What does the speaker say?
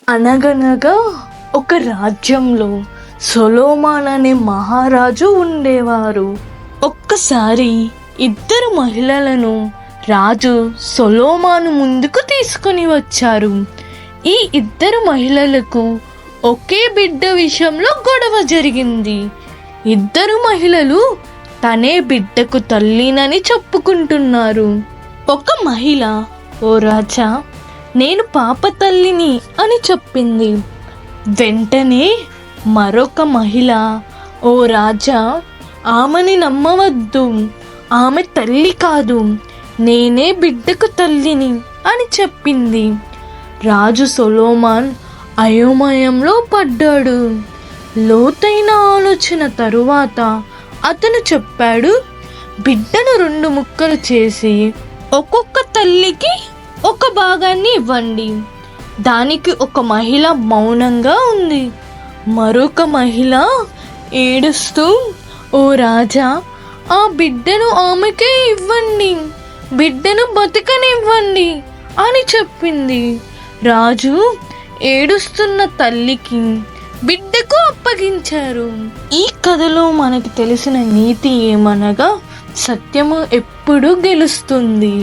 అనగనగా ఒక రాజ్యంలో సొలొమోన్ అనే మహారాజు ఉండేవారు. ఒక్కసారి ఇద్దరు మహిళలను రాజు సొలొమోను ముందుకు తీసుకొని వచ్చారు. ఈ ఇద్దరు మహిళలకు ఒకే బిడ్డ విషయంలో గొడవ జరిగింది. ఇద్దరు మహిళలు తనే బిడ్డకు తల్లినని చెప్పుకుంటున్నారు. ఒక మహిళ, ఓ రాజా, నేను పాప తల్లిని అని చెప్పింది. వెంటనే మరొక మహిళ, ఓ రాజా, ఆమెని నమ్మవద్దు, ఆమె తల్లి కాదు, నేనే బిడ్డకు తల్లిని అని చెప్పింది. రాజు సొలొమోన్ అయోమయంలో పడ్డాడు. లోతైన ఆలోచన తరువాత అతను చెప్పాడు, బిడ్డను 2 ముక్కలు చేసి ఒక్కొక్క తల్లికి ఒక భాగాన్ని ఇవ్వండి. దానికి ఒక మహిళ మౌనంగా ఉంది. మరొక మహిళ ఏడుస్తూ, ఓ రాజా, ఆ బిడ్డను ఆమెకే ఇవ్వండి, బిడ్డను బతకనివ్వండి అని చెప్పింది. రాజు ఏడుస్తున్న తల్లికి బిడ్డకు అప్పగించారు. ఈ కథలో మనకి తెలిసిన నీతి ఏమనగా, సత్యము ఎప్పుడూ గెలుస్తుంది.